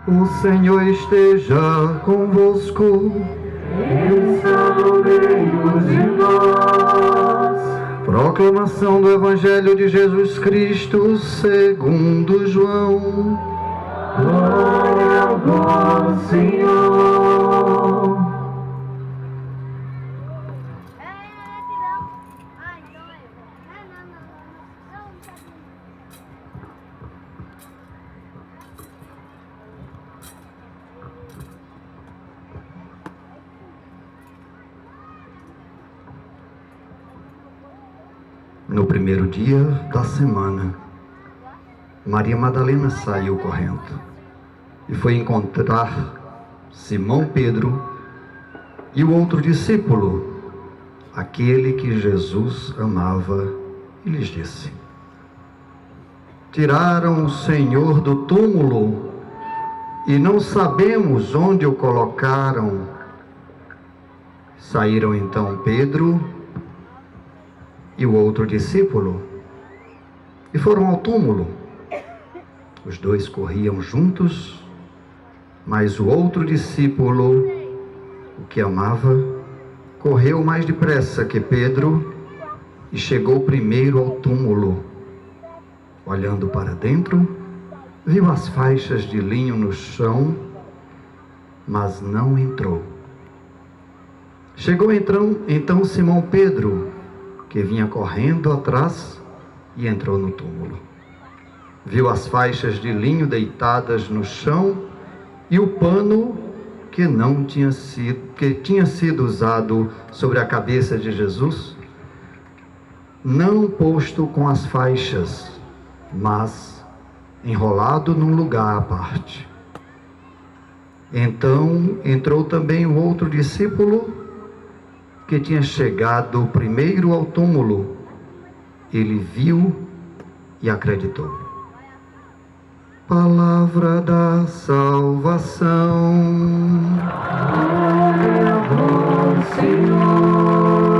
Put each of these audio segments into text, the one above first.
O Senhor esteja convosco. Ele está no meio de nós. Proclamação do Evangelho de Jesus Cristo segundo João. Glória a vós, Senhor. No primeiro dia da semana, Maria Madalena saiu correndo e foi encontrar Simão Pedro e o outro discípulo, aquele que Jesus amava, e lhes disse: tiraram o Senhor do túmulo e não sabemos onde o colocaram. Saíram então Pedro e o outro discípulo e foram ao túmulo. Os dois corriam juntos, mas o outro discípulo, o que amava, correu mais depressa que Pedro e chegou primeiro ao túmulo. Olhando para dentro, viu as faixas de linho no chão, mas não entrou. Chegou então Simão Pedro, que vinha correndo atrás, e entrou no túmulo. Viu as faixas de linho deitadas no chão e o pano que tinha sido usado sobre a cabeça de Jesus, não posto com as faixas, mas enrolado num lugar à parte. Então entrou também o outro discípulo, que tinha chegado primeiro ao túmulo. Ele viu e acreditou. Palavra da salvação. Glória a vós, Senhor.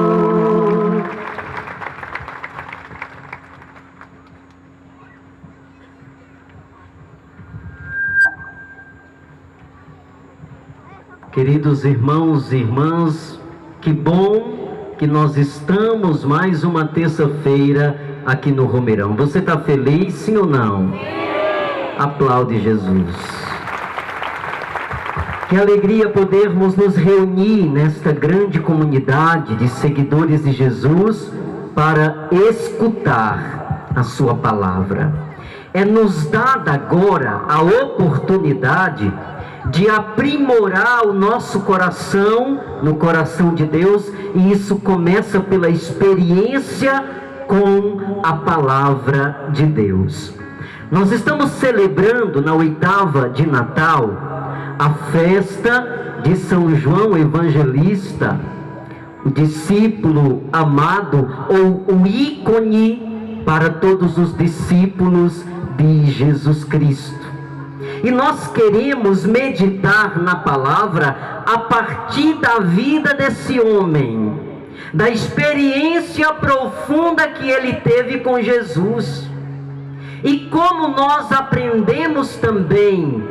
Queridos irmãos e irmãs, que bom que nós estamos mais uma terça-feira aqui no Romeirão. Você está feliz, sim ou não? Sim. Aplaude Jesus. Que alegria podermos nos reunir nesta grande comunidade de seguidores de Jesus para escutar a sua palavra. É nos dada agora a oportunidade de aprimorar o nosso coração no coração de Deus, e isso começa pela experiência com a palavra de Deus. Nós estamos celebrando na oitava de Natal a festa de São João Evangelista, o discípulo amado, ou o ícone para todos os discípulos de Jesus Cristo. E nós queremos meditar na palavra a partir da vida desse homem, da experiência profunda que ele teve com Jesus. E como nós aprendemos também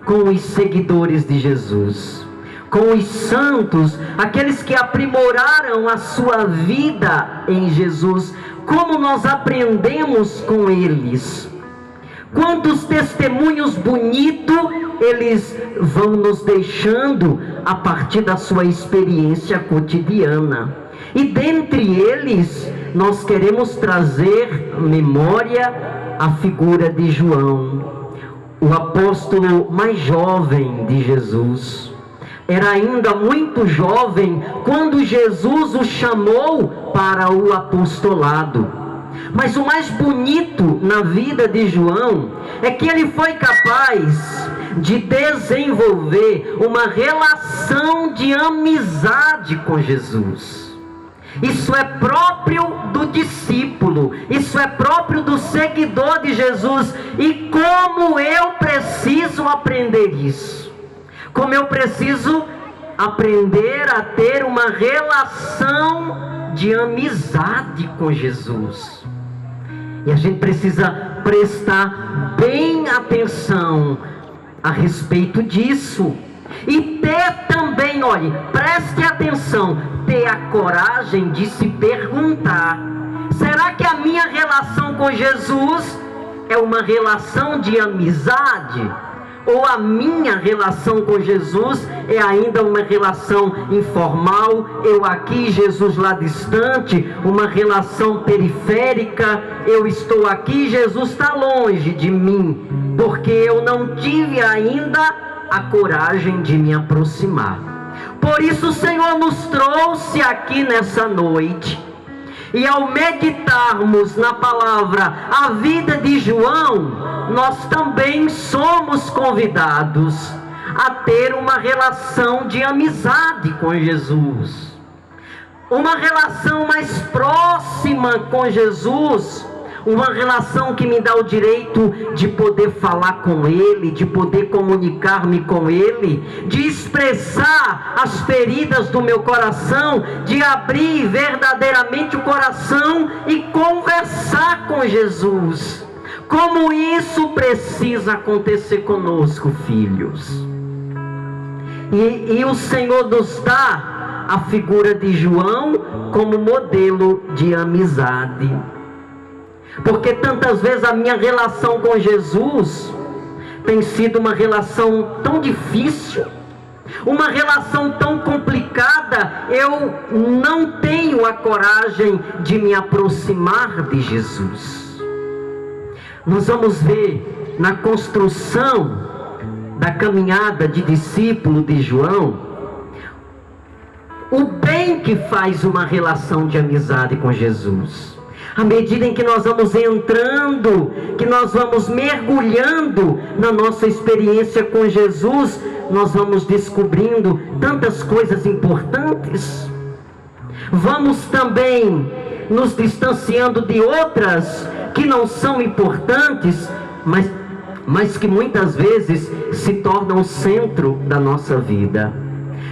com os seguidores de Jesus, com os santos, aqueles que aprimoraram a sua vida em Jesus, como nós aprendemos com eles. Quantos testemunhos bonitos eles vão nos deixando a partir da sua experiência cotidiana. E dentre eles, nós queremos trazer à memória a figura de João, o apóstolo mais jovem de Jesus. Era ainda muito jovem quando Jesus o chamou para o apostolado. Mas o mais bonito na vida de João é que ele foi capaz de desenvolver uma relação de amizade com Jesus. Isso é próprio do discípulo, isso é próprio do seguidor de Jesus. E como eu preciso aprender isso? Como eu preciso aprender a ter uma relação de amizade com Jesus? E a gente precisa prestar bem atenção a respeito disso. E ter também, olhe, preste atenção, ter a coragem de se perguntar: será que a minha relação com Jesus é uma relação de amizade? Ou a minha relação com Jesus é ainda uma relação informal, eu aqui, Jesus lá distante, uma relação periférica, eu estou aqui, Jesus está longe de mim, porque eu não tive ainda a coragem de me aproximar. Por isso o Senhor nos trouxe aqui nessa noite, e ao meditarmos na palavra a vida de João, nós também somos convidados a ter uma relação de amizade com Jesus, uma relação mais próxima com Jesus, uma relação que me dá o direito de poder falar com Ele, de poder comunicar-me com Ele, de expressar as feridas do meu coração, de abrir verdadeiramente o coração e conversar com Jesus. Como isso precisa acontecer conosco, filhos. E o Senhor nos dá a figura de João como modelo de amizade. Porque tantas vezes a minha relação com Jesus tem sido uma relação tão difícil, uma relação tão complicada, eu não tenho a coragem de me aproximar de Jesus. Nós vamos ver na construção da caminhada de discípulo de João, o bem que faz uma relação de amizade com Jesus. À medida em que nós vamos entrando, que nós vamos mergulhando na nossa experiência com Jesus, nós vamos descobrindo tantas coisas importantes. Vamos também nos distanciando de outras que não são importantes, mas que muitas vezes se tornam o centro da nossa vida.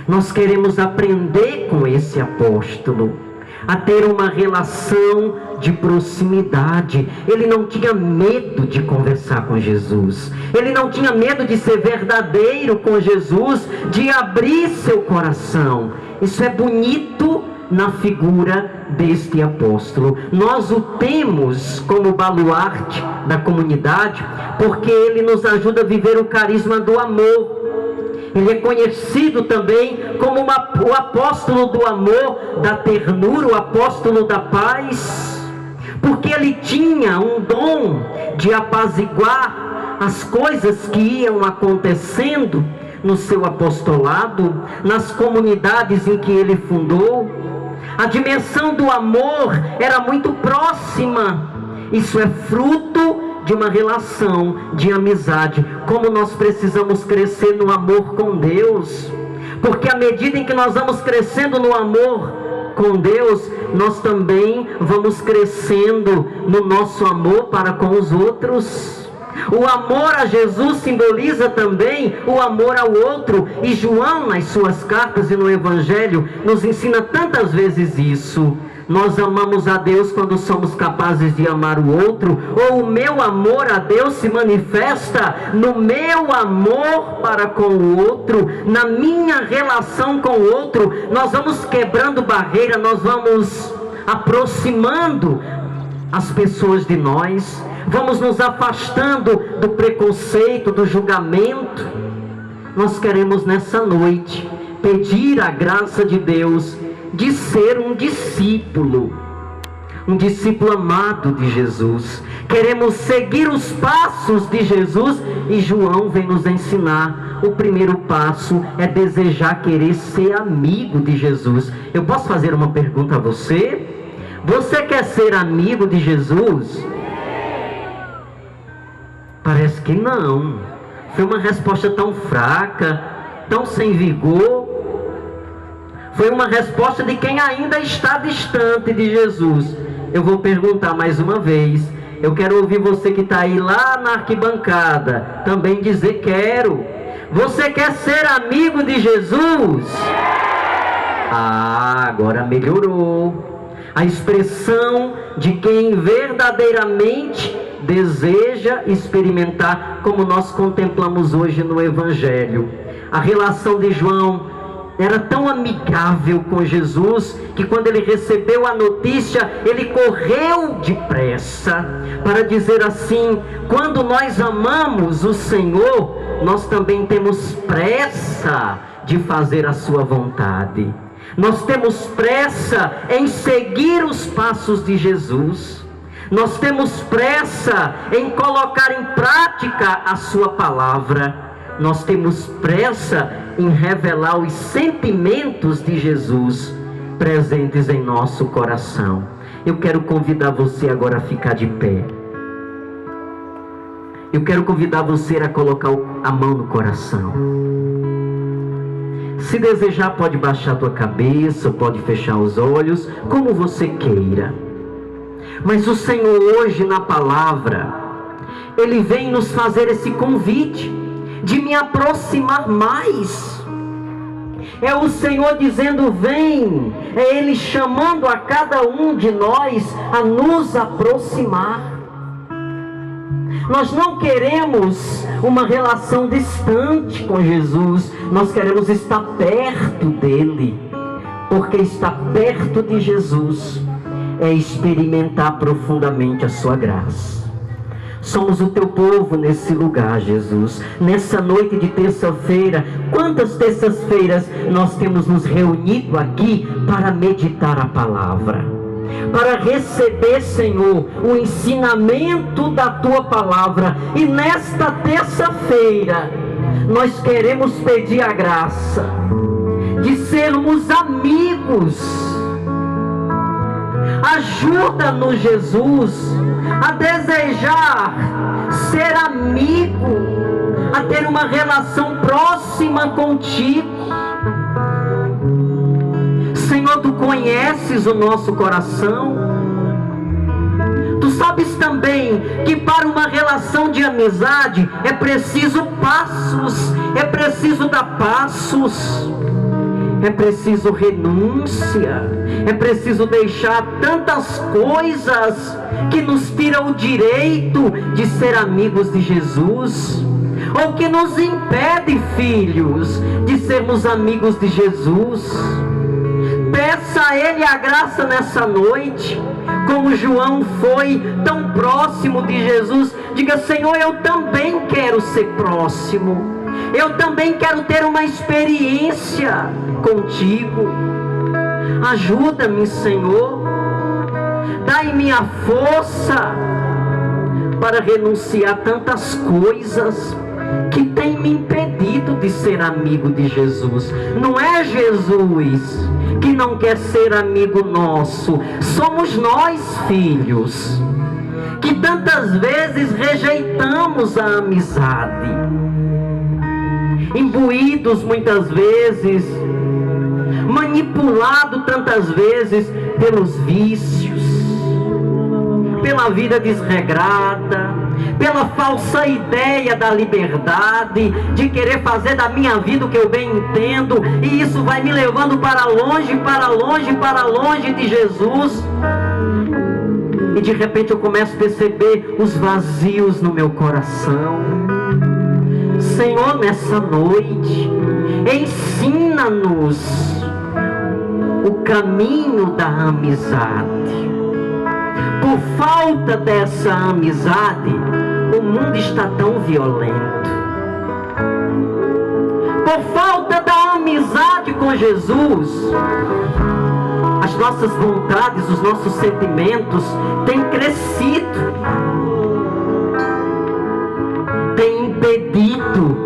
Nós queremos aprender com esse apóstolo a ter uma relação de proximidade. Ele não tinha medo de conversar com Jesus, ele não tinha medo de ser verdadeiro com Jesus, de abrir seu coração. Isso é bonito na figura deste apóstolo. Nós o temos como baluarte da comunidade, porque ele nos ajuda a viver o carisma do amor. Ele é conhecido também como o apóstolo do amor, da ternura, o apóstolo da paz, porque ele tinha um dom de apaziguar as coisas que iam acontecendo no seu apostolado, nas comunidades em que ele fundou. A dimensão do amor era muito próxima. Isso é fruto de uma relação de amizade. Como nós precisamos crescer no amor com Deus, porque à medida em que nós vamos crescendo no amor com Deus, nós também vamos crescendo no nosso amor para com os outros. O amor a Jesus simboliza também o amor ao outro, e João, nas suas cartas e no Evangelho, nos ensina tantas vezes isso. Nós amamos a Deus quando somos capazes de amar o outro, ou o meu amor a Deus se manifesta no meu amor para com o outro, na minha relação com o outro. Nós vamos quebrando barreira, nós vamos aproximando as pessoas de nós, vamos nos afastando do preconceito, do julgamento. Nós queremos nessa noite pedir a graça de Deus de ser um discípulo amado de Jesus. Queremos seguir os passos de Jesus, e João vem nos ensinar. O primeiro passo é desejar querer ser amigo de Jesus. Eu posso fazer uma pergunta a você? Você quer ser amigo de Jesus? Parece que não. Foi uma resposta tão fraca, tão sem vigor. Foi uma resposta de quem ainda está distante de Jesus. Eu vou perguntar mais uma vez. Eu quero ouvir você que está aí lá na arquibancada também dizer: quero. Você quer ser amigo de Jesus? Ah, agora melhorou. A expressão de quem verdadeiramente deseja experimentar, como nós contemplamos hoje no Evangelho. A relação de João era tão amigável com Jesus, que quando ele recebeu a notícia, ele correu depressa para dizer assim: quando nós amamos o Senhor, nós também temos pressa de fazer a sua vontade. Nós temos pressa em seguir os passos de Jesus. Nós temos pressa em colocar em prática a sua palavra. Nós temos pressa em revelar os sentimentos de Jesus presentes em nosso coração. Eu quero convidar você agora a ficar de pé. Eu quero convidar você a colocar a mão no coração. Se desejar, pode baixar a tua cabeça, pode fechar os olhos, como você queira. Mas o Senhor hoje na palavra, Ele vem nos fazer esse convite de me aproximar mais. É o Senhor dizendo: vem. É Ele chamando a cada um de nós a nos aproximar. Nós não queremos uma relação distante com Jesus. Nós queremos estar perto dEle. Porque estar perto de Jesus é experimentar profundamente a sua graça. Somos o teu povo nesse lugar, Jesus. Nessa noite de terça-feira, quantas terças-feiras nós temos nos reunido aqui para meditar a palavra, para receber, Senhor, o ensinamento da tua palavra. E nesta terça-feira nós queremos pedir a graça de sermos amigos. Ajuda-nos, Jesus, a desejar ser amigo, a ter uma relação próxima contigo. Senhor, tu conheces o nosso coração. Tu sabes também que para uma relação de amizade é preciso passos, é preciso dar passos. É preciso renúncia, é preciso deixar tantas coisas que nos tiram o direito de ser amigos de Jesus, ou que nos impede, filhos, de sermos amigos de Jesus. Peça a Ele a graça nessa noite, como João foi tão próximo de Jesus. Diga: Senhor, eu também quero ser próximo. Eu também quero ter uma experiência contigo. Ajuda-me, Senhor. Dai-me a força para renunciar a tantas coisas que têm me impedido de ser amigo de Jesus. Não é Jesus que não quer ser amigo nosso. Somos nós, filhos, que tantas vezes rejeitamos a amizade, imbuídos muitas vezes, manipulado tantas vezes pelos vícios, pela vida desregrada, pela falsa ideia da liberdade, de querer fazer da minha vida o que eu bem entendo, e isso vai me levando para longe, para longe, para longe de Jesus. E de repente eu começo a perceber os vazios no meu coração. Senhor, nessa noite, ensina-nos o caminho da amizade. Por falta dessa amizade, o mundo está tão violento. Por falta da amizade com Jesus, as nossas vontades, os nossos sentimentos têm crescido, têm impedido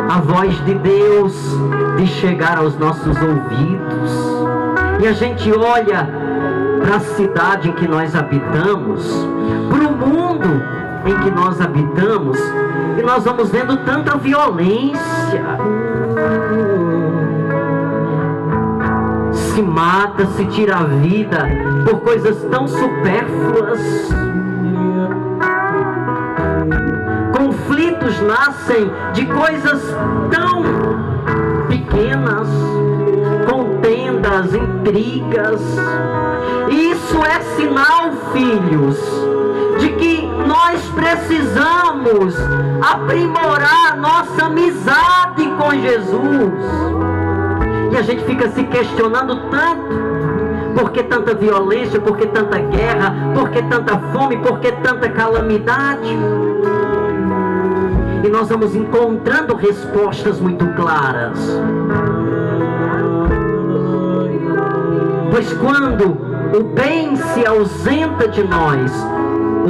a voz de Deus de chegar aos nossos ouvidos. E a gente olha para a cidade em que nós habitamos, para o mundo em que nós habitamos, e nós vamos vendo tanta violência. Se mata, se tira a vida por coisas tão supérfluas. Conflitos nascem de coisas tão pequenas, contendas, intrigas. Isso é sinal, filhos, de que nós precisamos aprimorar nossa amizade com Jesus. E a gente fica se questionando tanto. Por que tanta violência? Por que tanta guerra? Por que tanta fome? Por que tanta calamidade? E nós vamos encontrando respostas muito claras. Pois quando o bem se ausenta de nós,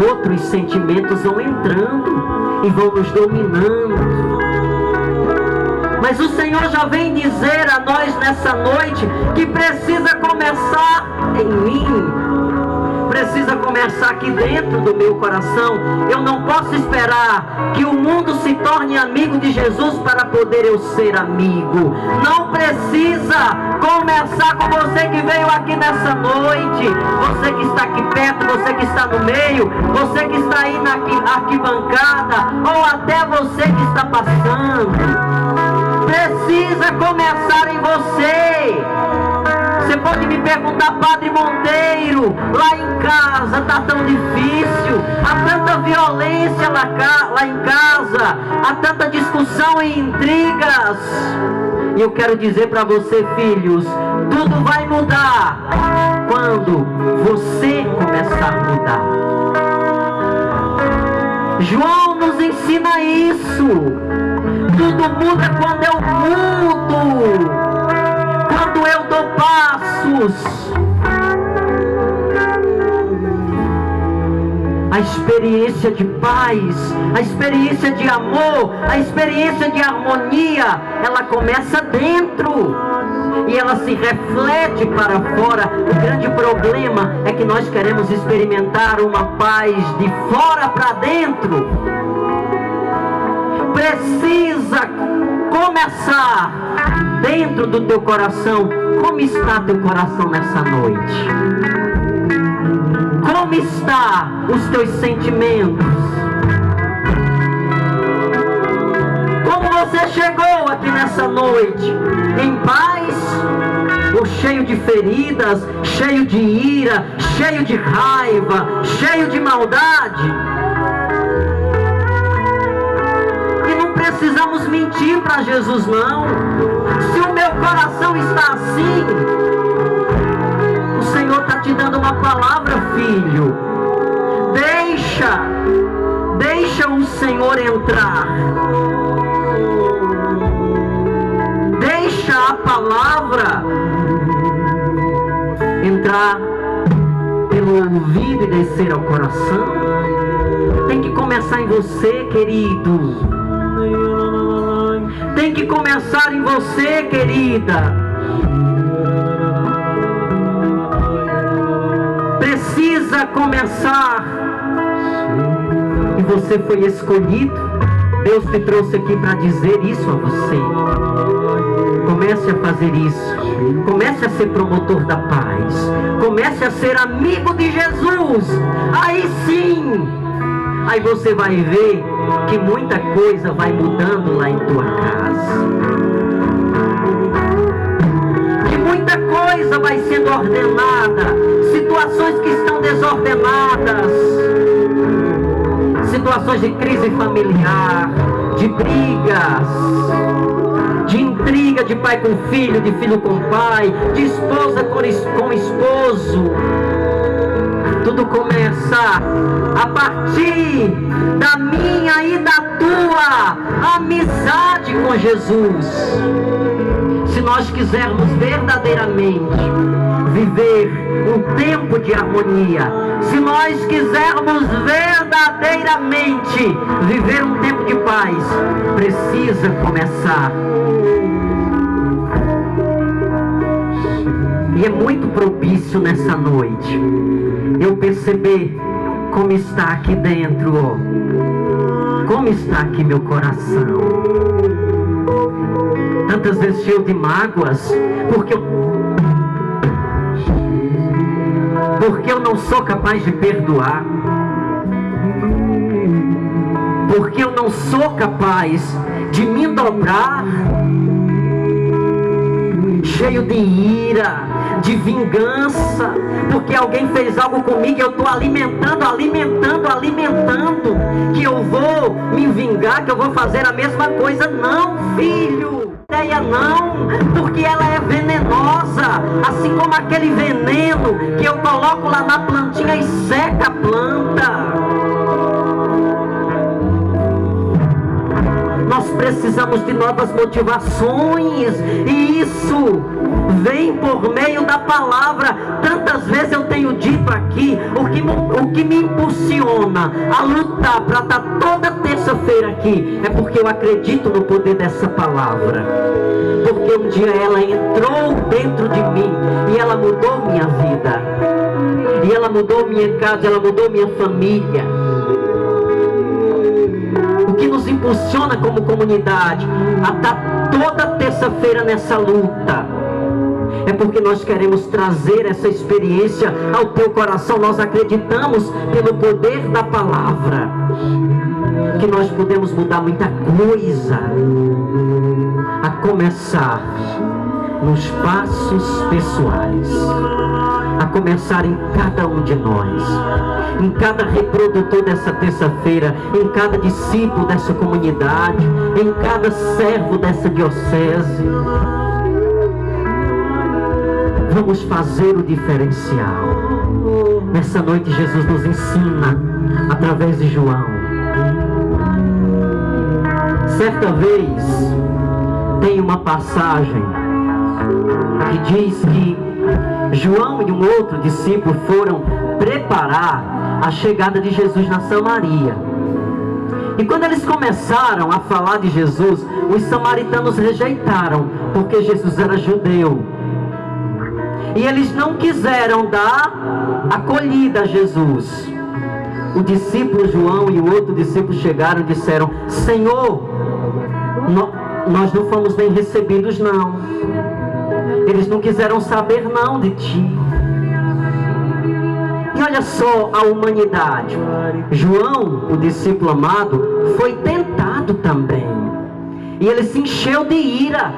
outros sentimentos vão entrando e vão nos dominando. Mas o Senhor já vem dizer a nós nessa noite que precisa começar em mim. Precisa começar aqui dentro do meu coração. Eu não posso esperar que o mundo se torne amigo de Jesus para poder eu ser amigo. Não precisa começar com você que veio aqui nessa noite, você que está aqui perto, você que está no meio, você que está aí na arquibancada, ou até você que está passando. Precisa começar em você. Você pode me perguntar, Padre Monteiro, lá em casa está tão difícil, há tanta violência lá em casa, há tanta discussão e intrigas. E eu quero dizer para você, filhos, tudo vai mudar quando você começar a mudar. João nos ensina isso. Tudo muda quando eu mudo, quando eu dou passos. A experiência de paz, a experiência de amor, a experiência de harmonia, ela começa dentro e ela se reflete para fora. O grande problema é que nós queremos experimentar uma paz de fora para dentro. Precisa começar dentro do teu coração. Como está teu coração nessa noite? Como está os teus sentimentos? Como você chegou aqui nessa noite? Em paz? Ou cheio de feridas, cheio de ira, cheio de raiva, cheio de maldade? E não precisamos mentir para Jesus, não. Se o meu coração está assim, o Senhor está te dando uma palavra, filho. Deixa o Senhor entrar. Deixa a palavra entrar pelo ouvido e descer ao coração. Tem que começar em você, querido. Tem que começar em você, querida. Precisa começar. E você foi escolhido. Deus te trouxe aqui para dizer isso a você. Comece a fazer isso. Comece a ser promotor da paz. Comece a ser amigo de Jesus. Aí sim, aí você vai ver que muita coisa vai mudando lá em tua casa. Que muita coisa vai sendo ordenada. Situações que estão desordenadas. Situações de crise familiar, de brigas, de intriga de pai com filho, de filho com pai, de esposa com esposo. Tudo começa a partir da minha e da tua amizade com Jesus. Se nós quisermos verdadeiramente viver um tempo de harmonia, se nós quisermos verdadeiramente viver um tempo de paz, precisa começar. E é muito propício nessa noite eu perceber como está aqui dentro, ó. Como está aqui meu coração. Tantas vezes cheio de mágoas, porque eu não sou capaz de perdoar, porque eu não sou capaz de me dobrar, cheio de ira, de vingança, porque alguém fez algo comigo e eu estou alimentando, que eu vou me vingar, que eu vou fazer a mesma coisa. Não, filho, ideia não, porque ela é venenosa, assim como aquele veneno que eu coloco lá na plantinha e seca a planta. Nós precisamos de novas motivações, e isso vem por meio da palavra. Tantas vezes eu tenho dito aqui, o que me impulsiona a lutar para estar toda terça-feira aqui, é porque eu acredito no poder dessa palavra. Porque um dia ela entrou dentro de mim, e ela mudou minha vida, e ela mudou minha casa, ela mudou minha família. O que nos impulsiona como comunidade a estar toda terça-feira nessa luta é porque nós queremos trazer essa experiência ao teu coração. Nós acreditamos pelo poder da palavra que nós podemos mudar muita coisa, a começar nos passos pessoais, a começar em cada um de nós, em cada reprodutor dessa terça-feira, em cada discípulo dessa comunidade, em cada servo dessa diocese. Vamos fazer o diferencial. Nessa noite Jesus nos ensina através de João. Certa vez tem uma passagem que diz que João e um outro discípulo foram preparar a chegada de Jesus na Samaria. E quando eles começaram a falar de Jesus, os samaritanos rejeitaram, porque Jesus era judeu. E eles não quiseram dar acolhida a Jesus. O discípulo João e o outro discípulo chegaram e disseram: Senhor, nós não fomos bem recebidos não. Eles não quiseram saber não de ti. E olha só a humanidade. João, o discípulo amado, foi tentado também. E ele se encheu de ira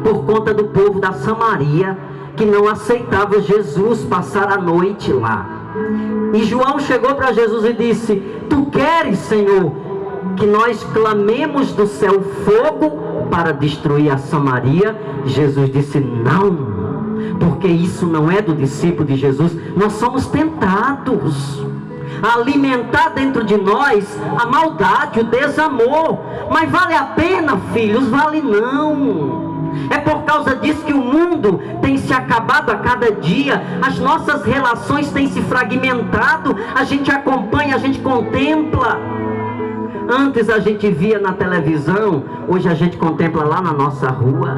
por conta do povo da Samaria, que não aceitava Jesus passar a noite lá. E João chegou para Jesus e disse: Tu queres, Senhor, que nós clamemos do céu fogo para destruir a Samaria? Jesus disse: não, porque isso não é do discípulo de Jesus. Nós somos tentados a alimentar dentro de nós a maldade, o desamor. Mas vale a pena, filhos? Vale não. É por causa disso que o mundo tem se acabado a cada dia. As nossas relações têm se fragmentado. A gente acompanha, a gente contempla. Antes a gente via na televisão, hoje a gente contempla lá na nossa rua.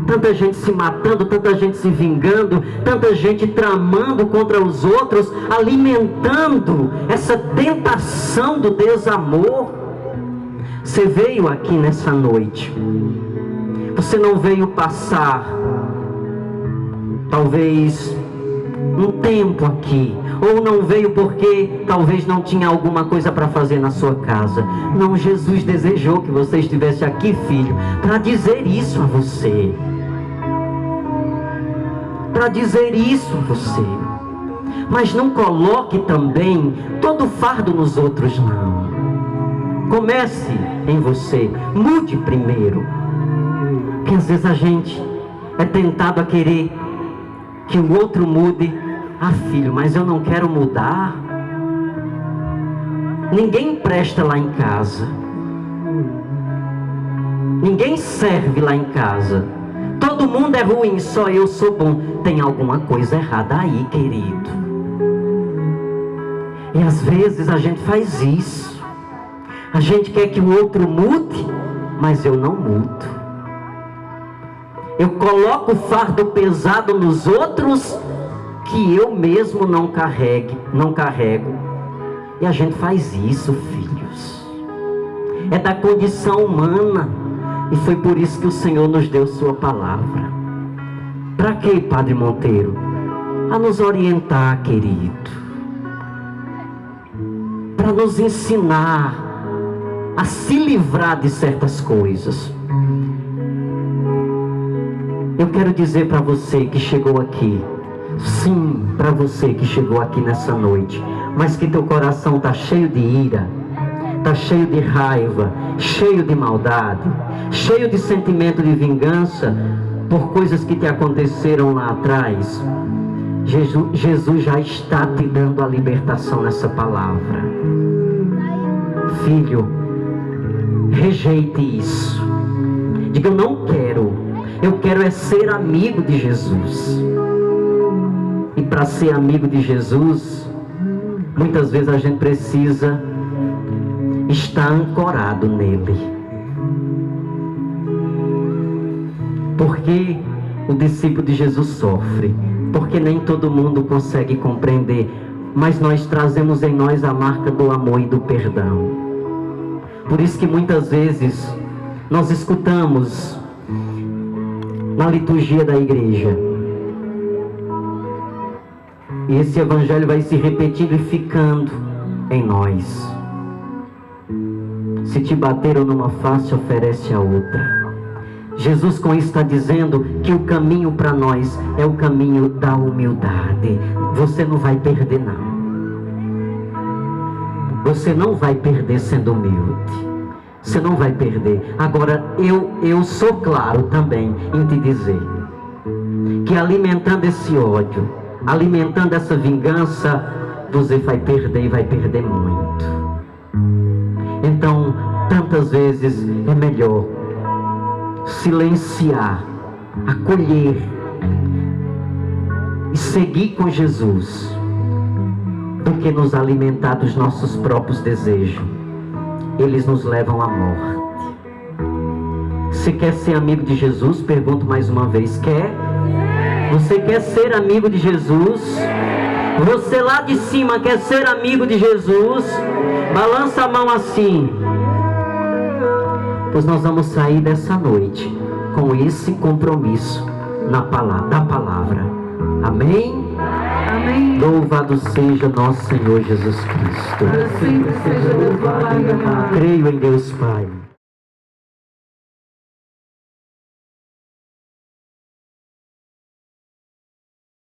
Tanta gente se matando, tanta gente se vingando, tanta gente tramando contra os outros, alimentando essa tentação do desamor. Você veio aqui nessa noite, você não veio passar talvez um tempo aqui, ou não veio porque talvez não tinha alguma coisa para fazer na sua casa. Não, Jesus desejou que você estivesse aqui, filho, para dizer isso a você, para dizer isso a você. Mas não coloque também todo o fardo nos outros, não. Comece em você, mude primeiro. Porque às vezes a gente é tentado a querer que o outro mude. Ah, filho, mas eu não quero mudar. Ninguém presta lá em casa. Ninguém serve lá em casa. Todo mundo é ruim, só eu sou bom. Tem alguma coisa errada aí, querido. E às vezes a gente faz isso. A gente quer que o outro mude, mas eu não mudo. Eu coloco o fardo pesado nos outros que eu mesmo não carrego. E a gente faz isso, filhos. É da condição humana. E foi por isso que o Senhor nos deu sua palavra. Para quê, Padre Monteiro? A nos orientar, querido. Para nos ensinar a se livrar de certas coisas. Eu quero dizer para você que chegou aqui, sim, para você que chegou aqui nessa noite, mas que teu coração está cheio de ira, está cheio de raiva, cheio de maldade, cheio de sentimento de vingança por coisas que te aconteceram lá atrás, Jesus já está te dando a libertação nessa palavra. Filho, rejeite isso. Diga: eu não quero. Eu quero é ser amigo de Jesus. E para ser amigo de Jesus, muitas vezes a gente precisa estar ancorado nele. Porque o discípulo de Jesus sofre, porque nem todo mundo consegue compreender, mas nós trazemos em nós a marca do amor e do perdão. Por isso que muitas vezes nós escutamos na liturgia da igreja, e esse evangelho vai se repetindo e ficando em nós: se te bateram numa face, oferece a outra. Jesus com isso está dizendo que o caminho para nós é o caminho da humildade. Você não vai perder, não. Você não vai perder sendo humilde. Você não vai perder. Agora, eu sou claro também em te dizer que alimentando esse ódio, alimentando essa vingança, você vai perder e vai perder muito. Então, tantas vezes é melhor silenciar, acolher e seguir com Jesus do que nos alimentar dos nossos próprios desejos. Eles nos levam à morte. Se quer ser amigo de Jesus, pergunto mais uma vez: quer? Você quer ser amigo de Jesus? Você lá de cima quer ser amigo de Jesus? Balança a mão assim. Pois nós vamos sair dessa noite com esse compromisso da palavra. Amém? Amém. Louvado seja nosso Senhor Jesus Cristo. Para sempre seja louvado e amado. Creio em Deus Pai,